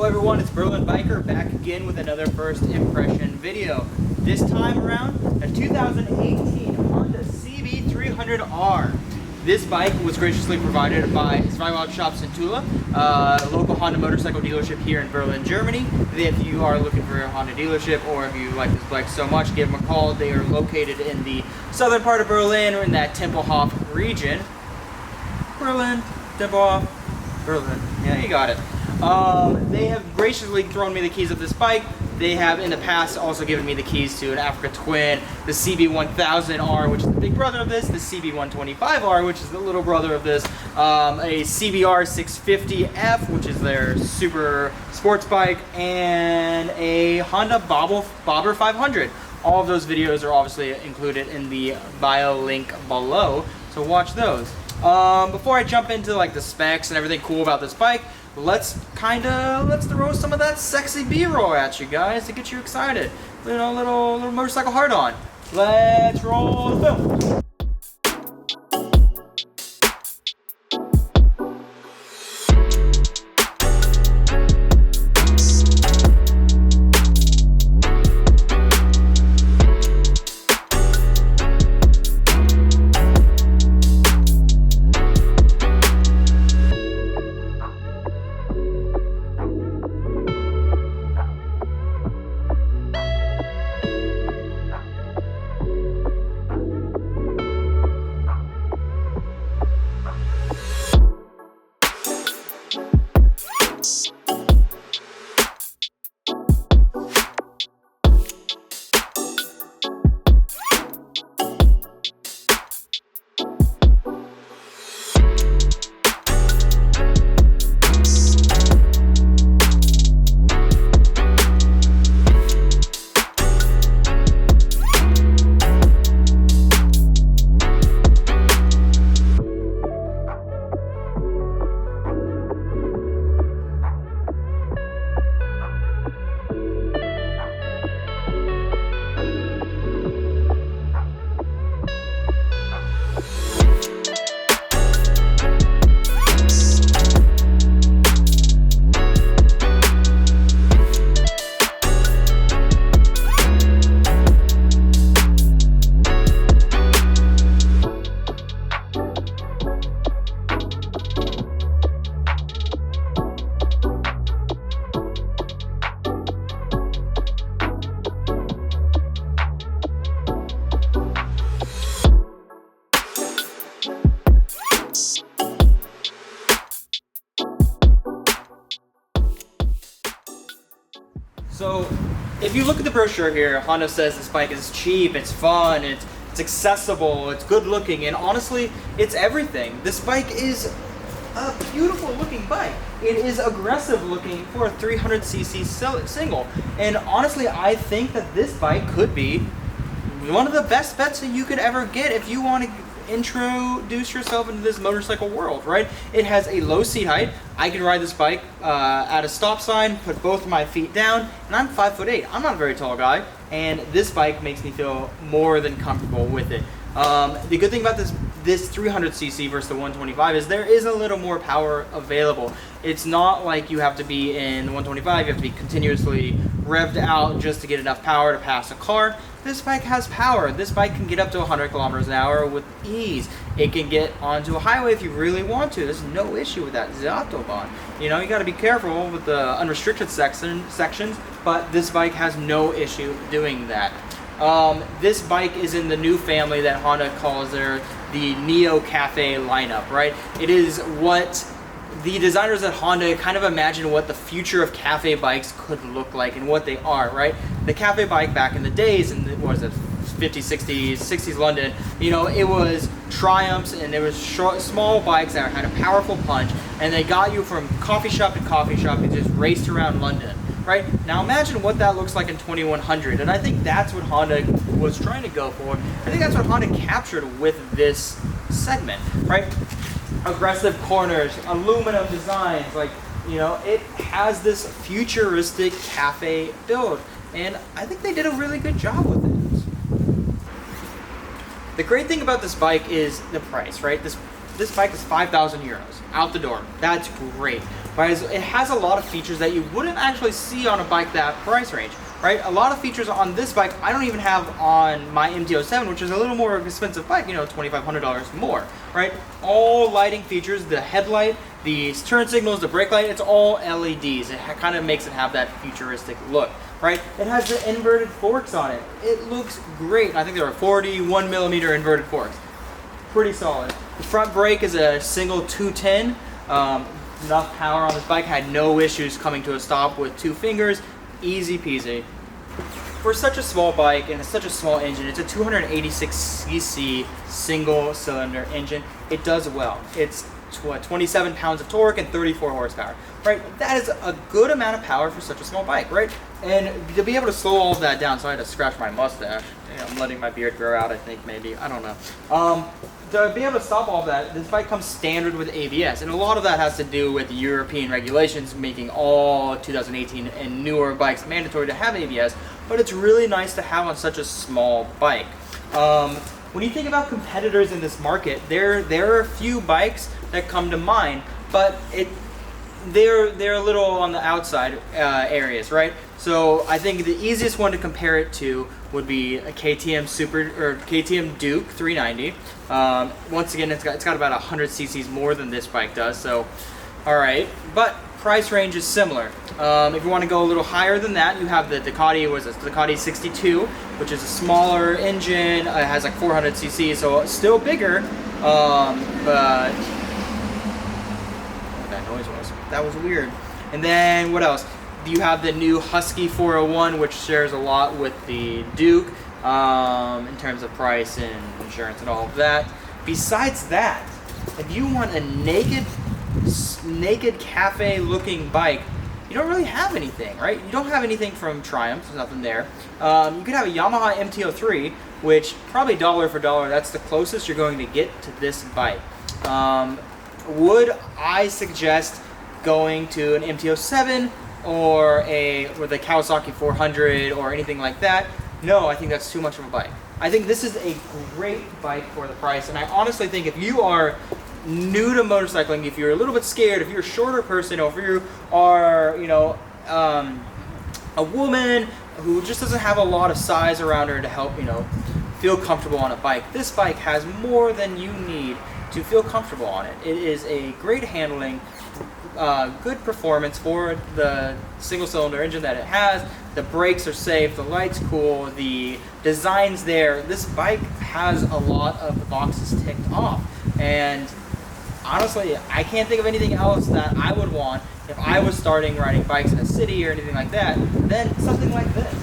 Hello everyone, it's Berlin Biker back again with another first impression video. This time around, a 2018 Honda CB300R. This bike was graciously provided by Zweirad-Shop Cintula, a local Honda motorcycle dealership here in Berlin, Germany. If you are looking for a Honda dealership or if you like this bike so much, give them a call. They are located in the southern part of Berlin or in that Tempelhof region. Berlin, Tempelhof, Berlin. Yeah, you got it. They have graciously thrown me the keys of this bike. They have in the past also given me the keys to an Africa Twin, the CB1000R, which is the big brother of this, the CB125R, which is the little brother of this, a CBR 650F, which is their super sports bike, and a Honda Bobber 500. All of those videos are obviously included in the bio link below, so watch those. Before I jump into like the specs and everything cool about this bike, let's throw some of that sexy B-roll at you guys to get you excited. You know, little motorcycle hard on. Let's roll the film. So, if you look at the brochure here, Honda says this bike is cheap, it's fun, it's accessible, it's good looking, and honestly, it's everything. This bike is a beautiful looking bike. It is aggressive looking for a 300cc single. And honestly, I think that this bike could be one of the best bets that you could ever get if you want to introduce yourself into this motorcycle world, right? It has a low seat height. I can ride this bike at a stop sign, put both of my feet down, and I'm 5'8". I'm not a very tall guy, and this bike makes me feel more than comfortable with it. The good thing about this 300cc versus the 125 is there is a little more power available. It's not like you have to be in the 125, you have to be continuously revved out just to get enough power to pass a car. This bike has power. This bike can get up to 100 kilometers an hour with ease. It can get onto a highway if you really want to. There's no issue with that Autobahn. You know, you got to be careful with the unrestricted sections, but this bike has no issue doing that. This bike is in the new family that Honda calls the Neo Cafe lineup, right? It is what the designers at Honda kind of imagine what the future of cafe bikes could look like and what they are, right? The cafe bike back in the days, in the, what was it, 50s, 60s London, you know, it was Triumphs and there was small bikes that had a powerful punch, and they got you from coffee shop to coffee shop and just raced around London, right? Now imagine what that looks like in 2100, and I think that's what Honda was trying to go for. I think that's what Honda captured with this segment, right? Aggressive corners, aluminum designs, like, you know, it has this futuristic cafe build, and I think they did a really good job with it. The great thing about this bike is the price, right? This this bike is 5,000 euros out the door. That's great. Whereas it has a lot of features that you wouldn't actually see on a bike that price range, right? A lot of features on this bike I don't even have on my MT-07, which is a little more expensive bike, you know, $2,500 more, right? All lighting features, the headlight, the turn signals, the brake light, it's all LEDs. It kind of makes it have that futuristic look, right? It has the inverted forks on it. It looks great. I think there are 41 millimeter inverted forks. Pretty solid. The front brake is a single 210. Enough power on this bike, had no issues coming to a stop with 2 fingers, easy peasy. For such a small bike and such a small engine, it's a 286cc single cylinder engine. It does well. It's 27 pounds of torque and 34 horsepower, right? That is a good amount of power for such a small bike, right? And to be able to slow all of that down, so I had to scratch my mustache. Yeah, I'm letting my beard grow out, I think, maybe. I don't know. To be able to stop all of that, this bike comes standard with ABS, and a lot of that has to do with European regulations making all 2018 and newer bikes mandatory to have ABS, but it's really nice to have on such a small bike. When you think about competitors in this market, there are a few bikes that come to mind, but they're a little on the outside areas, right? So I think the easiest one to compare it to would be a KTM Duke 390. Once again, it's got about 100 cc's more than this bike does. So, all right, but price range is similar. If you want to go a little higher than that, you have the Ducati 62, which is a smaller engine. It has like 400 cc, so it's still bigger, but what that noise was. That was weird. And then what else? You have the new Husky 401, which shares a lot with the Duke in terms of price and insurance and all of that. Besides that, if you want a naked cafe looking bike, you don't really have anything, right? You don't have anything from Triumph, there's nothing there. You could have a Yamaha MT-03, which probably dollar for dollar, that's the closest you're going to get to this bike. Would I suggest going to an MT-07 or with a Kawasaki 400 or anything like that? No, I think that's too much of a bike. I think this is a great bike for the price, and I honestly think if you are new to motorcycling, if you're a little bit scared, if you're a shorter person, or if you are, you know, a woman who just doesn't have a lot of size around her to help, you know, feel comfortable on a bike, this bike has more than you need to feel comfortable on it. It is a great handling, good performance for the single cylinder engine that it has. The brakes are safe, the light's cool, the design's there. This bike has a lot of the boxes ticked off, and honestly, I can't think of anything else that I would want if I was starting riding bikes in a city or anything like that than something like this.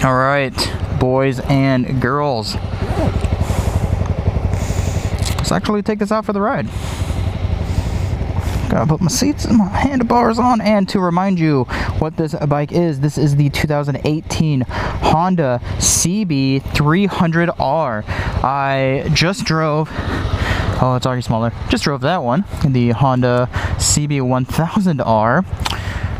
All right, boys and girls, let's actually take this out for the ride. Gotta put my seats and my handlebars on. And to remind you what this bike is, this is the 2018 Honda CB300R. I just drove, oh, it's already smaller, just drove that one, the Honda CB1000R.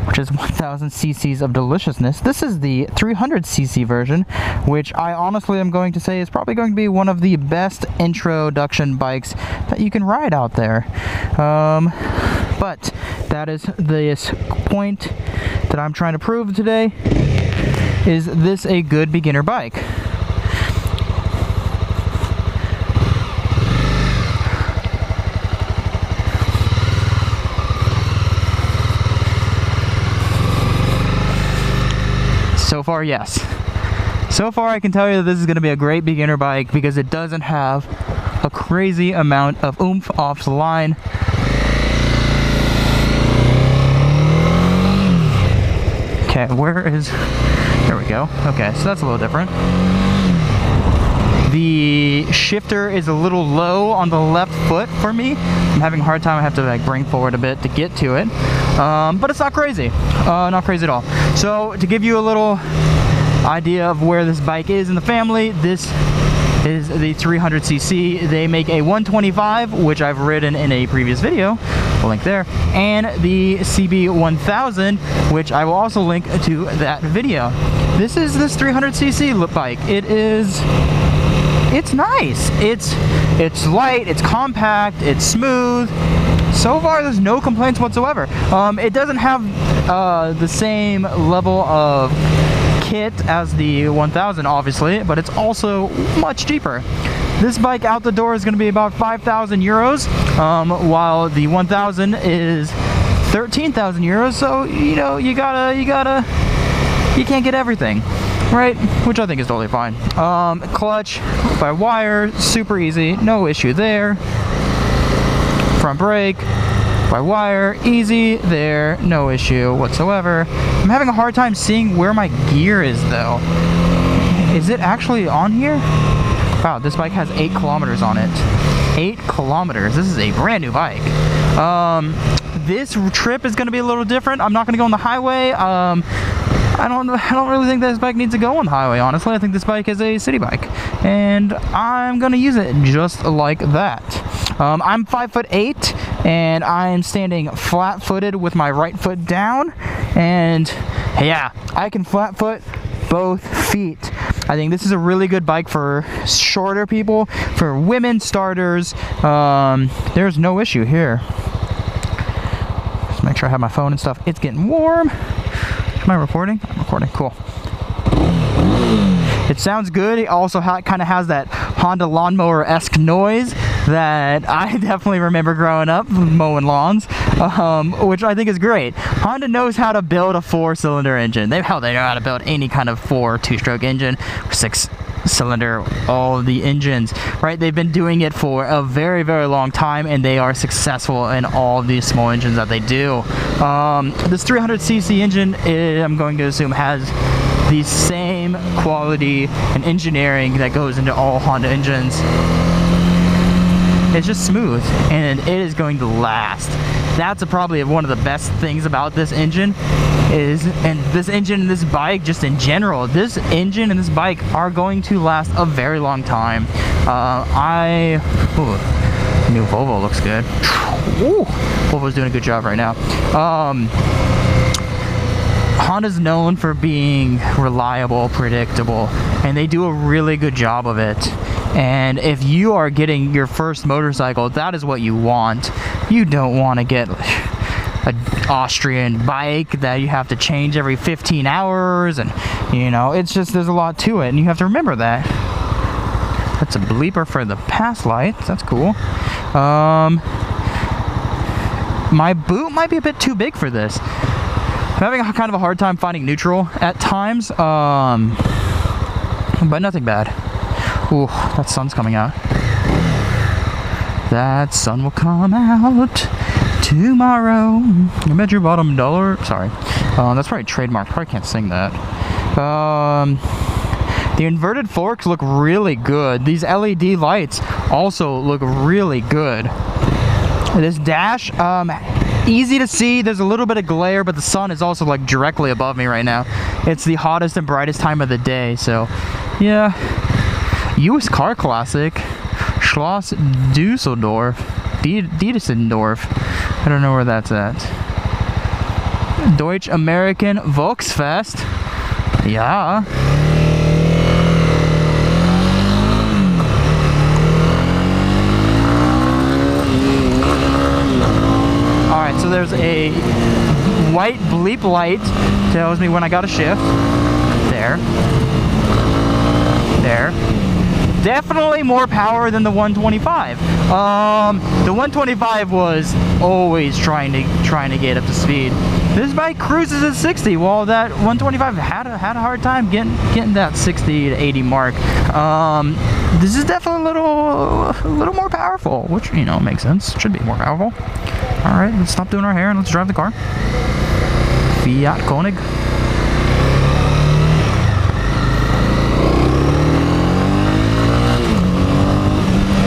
which is 1000 cc's of deliciousness. This is the 300cc version, which I honestly am going to say is probably going to be one of the best introduction bikes that you can ride out there. But that is this point that I'm trying to prove today. Is this a good beginner bike? So far, yes. So far, I can tell you that this is going to be a great beginner bike because it doesn't have a crazy amount of oomph off the line. Okay, there we go. Okay, so that's a little different. The shifter is a little low on the left foot for me. I'm having a hard time. I have to like bring forward a bit to get to it. But it's not crazy. Not crazy at all. So to give you a little idea of where this bike is in the family, this is the 300cc. They make a 125, which I've ridden in a previous video. We'll link there. And the CB1000, which I will also link to that video. This is this 300cc bike. It's nice. It's light, it's compact, it's smooth. So far, there's no complaints whatsoever. It doesn't have the same level of kit as the 1000, obviously, but it's also much cheaper. This bike out the door is going to be about 5,000 euros, while the 1000 is 13,000 euros. So you know you can't get everything. Right, which I think is totally fine. Clutch by wire, super easy, no issue there. Front brake by wire, easy there, no issue whatsoever. I'm having a hard time seeing where my gear is though. Is it actually on here? Wow, this bike has 8 kilometers on it. 8 kilometers. This is a brand new bike. This trip is going to be a little different. I'm not going to go on the highway. I don't really think this bike needs to go on the highway, honestly. I think this bike is a city bike, and I'm gonna use it just like that. I'm 5'8", and I'm standing flat-footed with my right foot down, and yeah, I can flat foot both feet. I think this is a really good bike for shorter people, for women starters. There's no issue here. Just make sure I have my phone and stuff. It's getting warm. Am I recording? I'm recording. Cool. It sounds good. It also kind of has that Honda lawnmower-esque noise that I definitely remember growing up mowing lawns, which I think is great. Honda knows how to build a 4-cylinder engine. They know how to build any kind of 2-stroke engine, 6-cylinder, all of the engines, right? They've been doing it for a very, very long time, and they are successful in all of these small engines that they do. This 300cc engine, I'm going to assume, has the same quality and engineering that goes into all Honda engines. It's just smooth, and it is going to last. That's probably one of the best things about this engine and this engine and this bike just in general. This engine and this bike are going to last a very long time. New Volvo looks good. Ooh, Volvo's doing a good job right now. Honda's known for being reliable, predictable, and they do a really good job of it. And if you are getting your first motorcycle, that is what you want. You don't want to get an Austrian bike that you have to change every 15 hours, and you know, it's just, there's a lot to it, and you have to remember that. That's a bleeper for the pass lights. That's cool. My boot might be a bit too big for this. I'm having kind of a hard time finding neutral at times, but nothing bad. Ooh, that sun's coming out. That sun will come out tomorrow. I bet your bottom dollar. Sorry. That's probably trademarked. Probably can't sing that. The inverted forks look really good. These LED lights also look really good. This dash, easy to see. There's a little bit of glare, but the sun is also like directly above me right now. It's the hottest and brightest time of the day, so yeah. U.S. car classic, Schloss Dusseldorf, Dietendorf. I don't know where that's at. Deutsch American Volksfest. Yeah. Alright, so there's a white bleep light, tells me when I got a shift. There. There. Definitely more power than the 125. The 125 was always trying to get up to speed. This bike cruises at 60, while that 125 had a hard time getting that 60 to 80 mark. This is definitely a little more powerful, which, you know, makes sense. Should be more powerful. All right, let's stop doing our hair and let's drive the car. Fiat Koenig.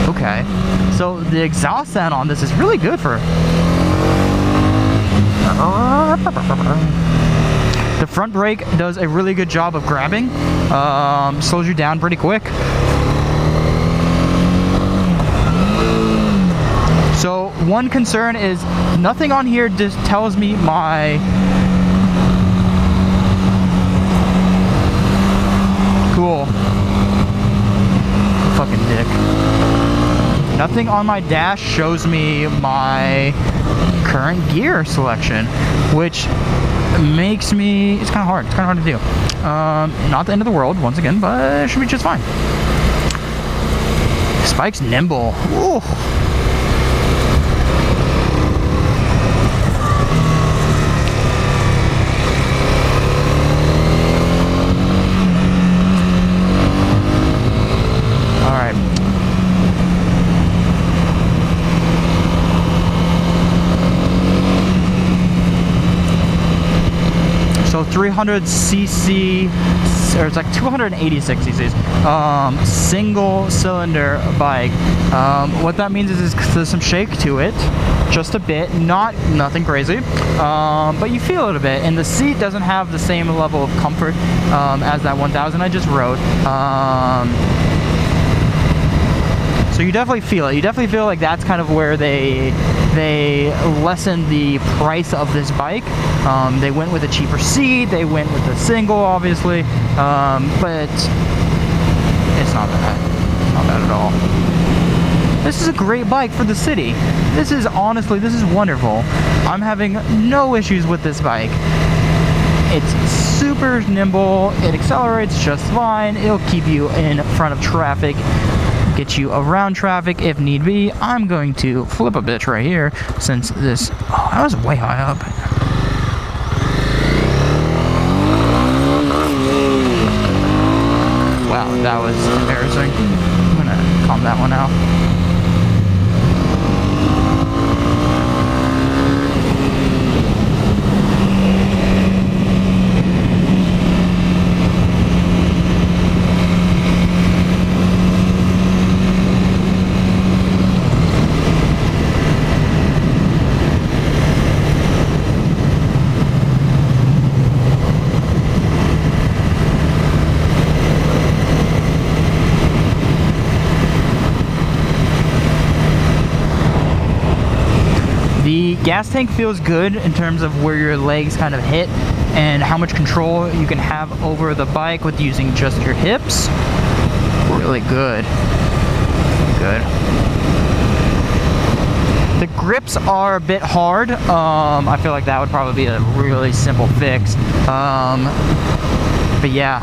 Okay, so the exhaust sound on this is really good for... The front brake does a really good job of grabbing, slows you down pretty quick. So one concern is nothing on here just tells me my... Cool. Fucking dick. Nothing on my dash shows me my current gear selection, which makes me, it's kind of hard. It's kind of hard to do. Not the end of the world, once again, but it should be just fine. This bike's nimble. Ooh. So 300cc, or it's like 286 cc's, single cylinder bike. What that means is there's some shake to it, just a bit, nothing crazy, but you feel it a bit, and the seat doesn't have the same level of comfort as that 1000 I just rode. So you definitely feel it. You definitely feel like that's kind of where they lessened the price of this bike. They went with a cheaper seat. They went with a single, obviously, but it's not bad. It's not bad at all. This is a great bike for the city. This is honestly, this is wonderful. I'm having no issues with this bike. It's super nimble. It accelerates just fine. It'll keep you in front of traffic, get you around traffic if need be. I'm going to flip a bitch right here since this, oh, that was way high up. Wow, that was embarrassing. I'm gonna calm that one out. The gas tank feels good in terms of where your legs kind of hit and how much control you can have over the bike with using just your hips. Really good. Good. The grips are a bit hard. I feel like that would probably be a really simple fix. But yeah.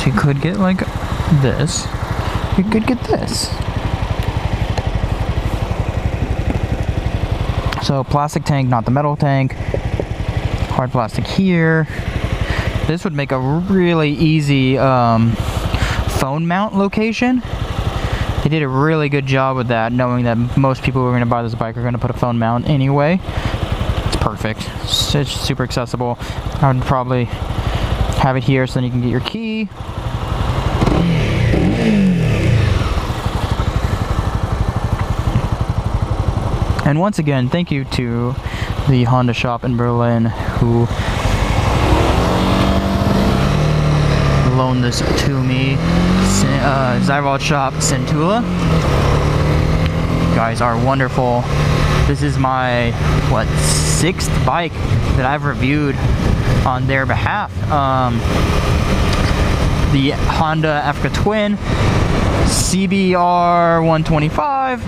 You could get like this. You could get this. So plastic tank, not the metal tank. Hard plastic here. This would make a really easy phone mount location. They did a really good job with that, knowing that most people who are going to buy this bike are going to put a phone mount anyway. It's perfect. It's super accessible. I would probably have it here so then you can get your key. And once again, thank you to the Honda shop in Berlin who loaned this to me. Zweirad-Shop Cintula. You guys are wonderful. This is my, what, 6th bike that I've reviewed on their behalf. The Honda Africa Twin, CB125,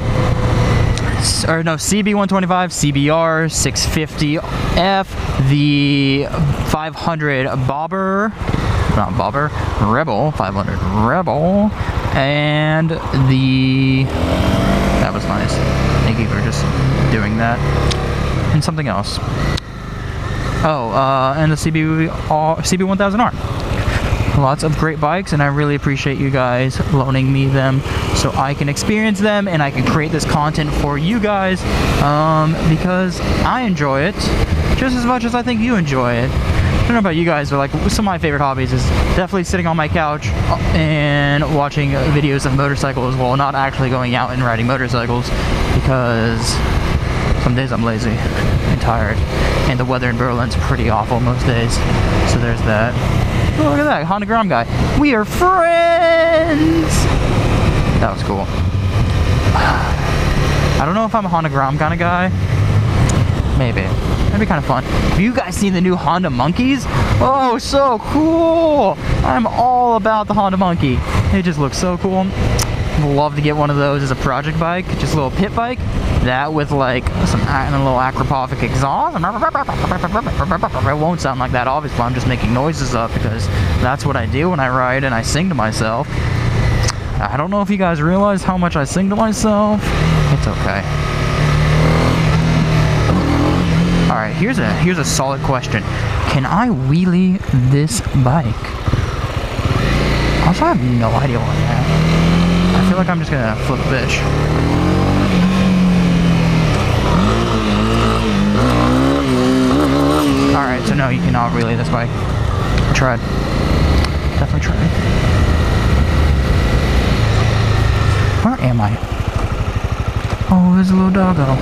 CBR 650F, the 500 Rebel, 500 Rebel, and the, that was nice. Thank you for just doing that. And something else. Oh, and the CB1000R. Lots of great bikes, and I really appreciate you guys loaning me them so I can experience them and I can create this content for you guys, because I enjoy it just as much as I think you enjoy it. I don't know about you guys, but like some of my favorite hobbies is definitely sitting on my couch and watching videos of motorcycles while not actually going out and riding motorcycles, because some days I'm lazy and tired, and the weather in Berlin's pretty awful most days, so there's that. Oh, look at that, Honda Grom guy. We are friends! That was cool. I don't know if I'm a Honda Grom kind of guy. Maybe. That'd be kind of fun. Have you guys seen the new Honda Monkeys? Oh, so cool! I'm all about the Honda Monkey. It just looks so cool. Love to get one of those as a project bike, just a little pit bike. That with like some a little acrophobic exhaust. It won't sound like that, obviously. I'm just making noises up because that's what I do when I ride and I sing to myself. I don't know if you guys realize how much I sing to myself. It's okay. Alright, here's a solid question. Can I wheelie this bike? Also, I have no idea what that. I feel like I'm just gonna flip a bitch. Alright, so no, you cannot wheelie this bike. I tried. Definitely tried. Where am I? Oh, there's a little doggo.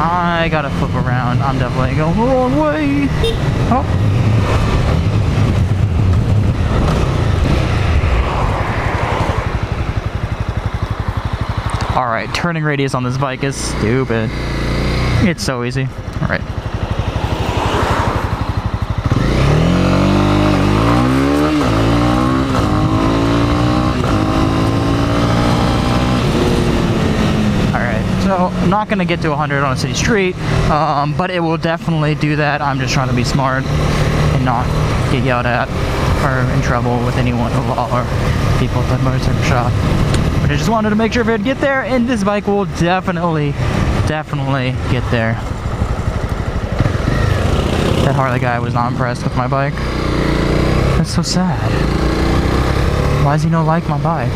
I gotta flip around. I'm definitely going the wrong way. Oh. Alright, turning radius on this bike is stupid. It's so easy. Alright. So I'm not going to get to 100 on a city street, but it will definitely do that. I'm just trying to be smart and not get yelled at or in trouble with anyone, the law, or people at the motorcycle shop. But I just wanted to make sure if it would get there, and this bike will definitely get there. That Harley guy was not impressed with my bike. That's so sad. Why does he not like my bike?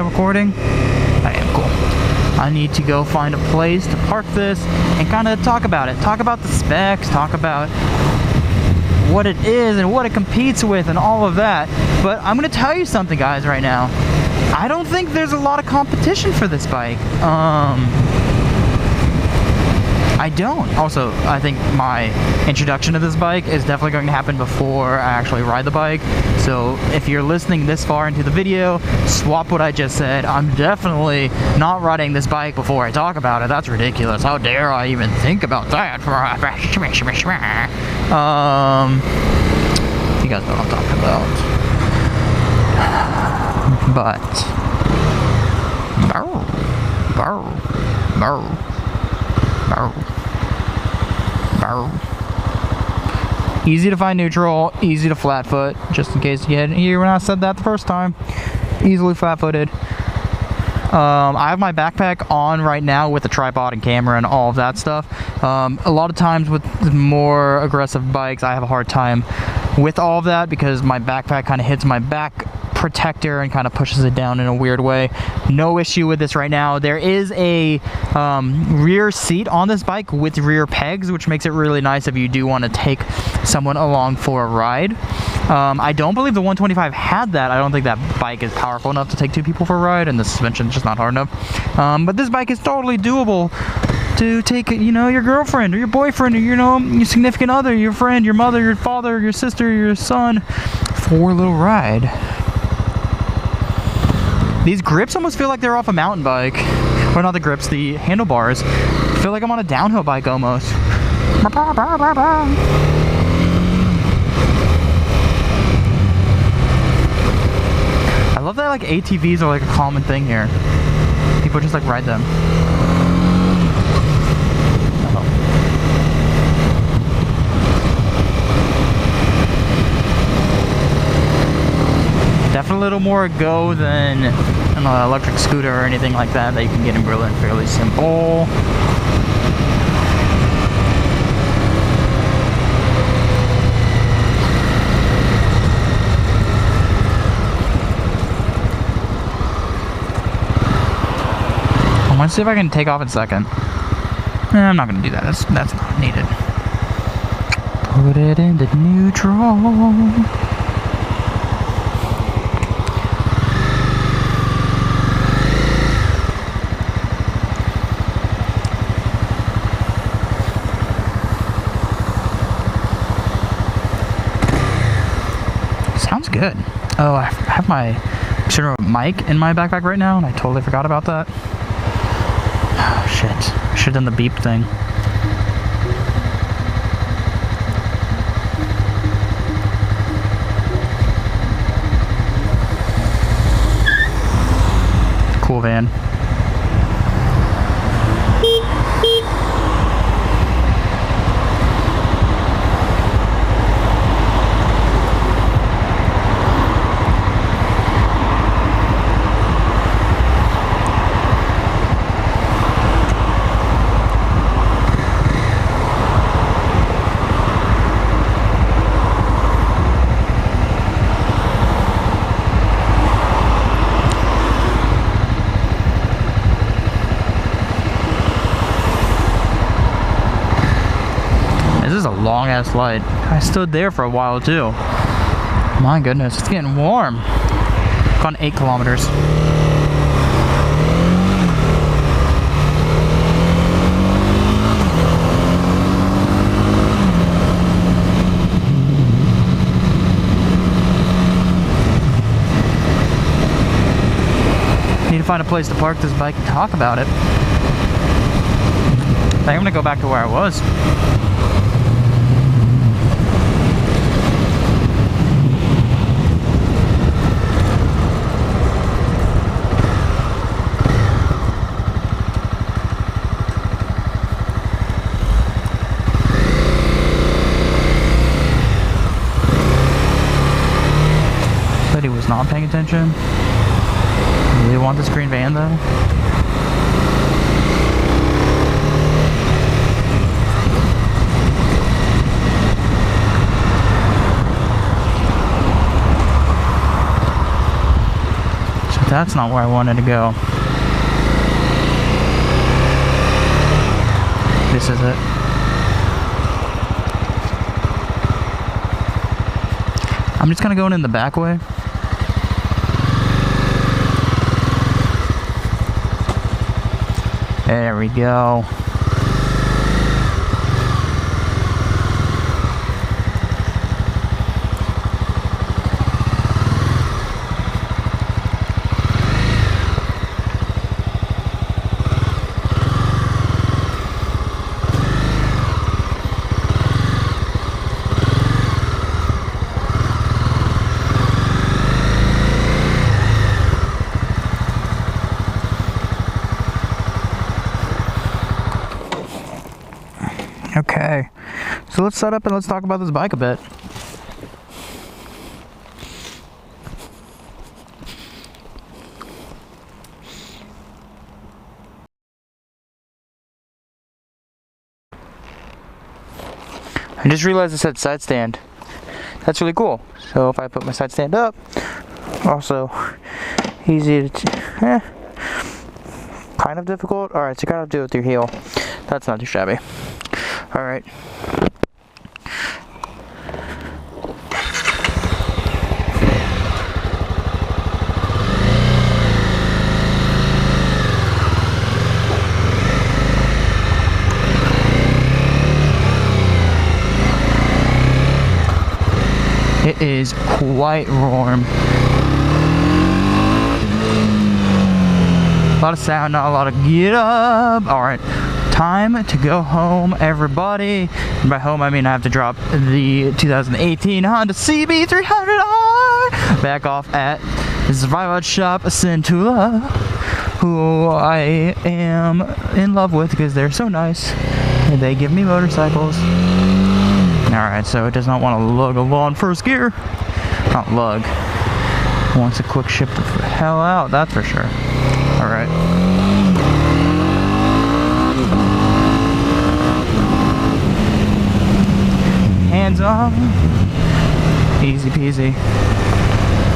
Recording? I am cool. I need to go find a place to park this and kind of talk about it. Talk about the specs, talk about what it is and what it competes with and all of that. But I'm going to tell you something, guys, right now. I don't think there's a lot of competition for this bike. I don't. Also, I think my introduction to this bike is definitely going to happen before I actually ride the bike. So if you're listening this far into the video, swap what I just said. I'm definitely not riding this bike before I talk about it. That's ridiculous. How dare I even think about that? You guys know what I'm talking about. But Easy to find neutral, easy to flat foot, just in case you didn't hear when I said that the first time. Easily flat footed. I have my backpack on right now with the tripod and camera and all of that stuff. A lot of times with more aggressive bikes, I have a hard time with all of that because my backpack kind of hits my back protector and kind of pushes it down in a weird way. No issue with this right now. There is a rear seat on this bike with rear pegs, which makes it really nice if you do want to take someone along for a ride. I don't believe the 125 had that. I don't think that bike is powerful enough to take two people for a ride, and the suspension is just not hard enough. But this bike is totally doable to take, you know, your girlfriend or your boyfriend or, you know, your significant other, your friend, your mother, your father, your sister, your son for a little ride. These grips almost feel like they're off a mountain bike. Or not the grips, the handlebars. I feel like I'm on a downhill bike almost. I love that like ATVs are like a common thing here. People just like ride them. Definitely a little more go than an electric scooter or anything like that you can get in Berlin. Fairly simple. I want to see if I can take off in second. I'm not going to do that. That's not needed. Put it into neutral. Sounds good. Oh, I have my external mic in my backpack right now, and I totally forgot about that. Oh, shit. I should have done the beep thing. Cool van. Long ass light. I stood there for a while too. My goodness, it's getting warm. Gone 8 kilometers. Need to find a place to park this bike and talk about it. I think I'm gonna go back to where I was. He was not paying attention. Really want this green van though. So that's not where I wanted to go. This is it. I'm just kind of going in the back way. There we go. So let's set up and let's talk about this bike a bit. I just realized it said side stand. That's really cool. So if I put my side stand up, also easy to, kind of difficult. Alright, so you gotta do it with your heel. That's not too shabby. Alright. It is quite warm. A lot of sound, not a lot of get up. Alright, time to go home, everybody. And by home, I mean I have to drop the 2018 Honda CB300R back off at Zweirad-Shop Cintula, who I am in love with because they're so nice. And they give me motorcycles. Alright, so it does not want to lug along first gear. Not lug. It wants a quick shift the hell out, that's for sure. Alright. Hands off. Easy peasy.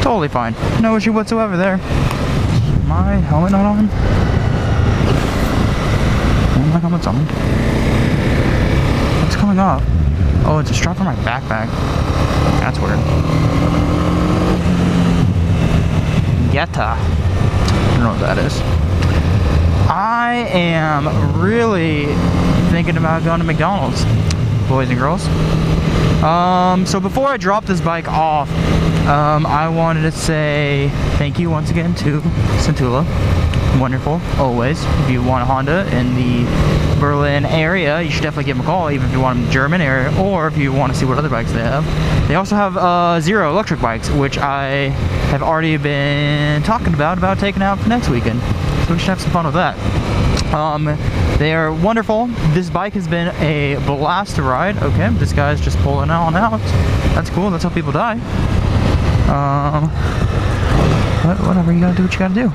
Totally fine. No issue whatsoever there. My helmet not on? Oh, my helmet's on. What's coming off? Oh, it's a strap on my backpack. That's weird. Yetta. I don't know what that is. I am really thinking about going to McDonald's, boys and girls. So before I drop this bike off, I wanted to say thank you once again to Cintula. Wonderful, always. If you want a Honda in the Berlin area, you should definitely give them a call, even if you want them in the German area, or if you want to see what other bikes they have. They also have Zero electric bikes, which I have already been talking about taking out for next weekend. So we should have some fun with that. They are wonderful. This bike has been a blast to ride. Okay, this guy's just pulling on out. That's cool, that's how people die. But whatever, you gotta do what you gotta do.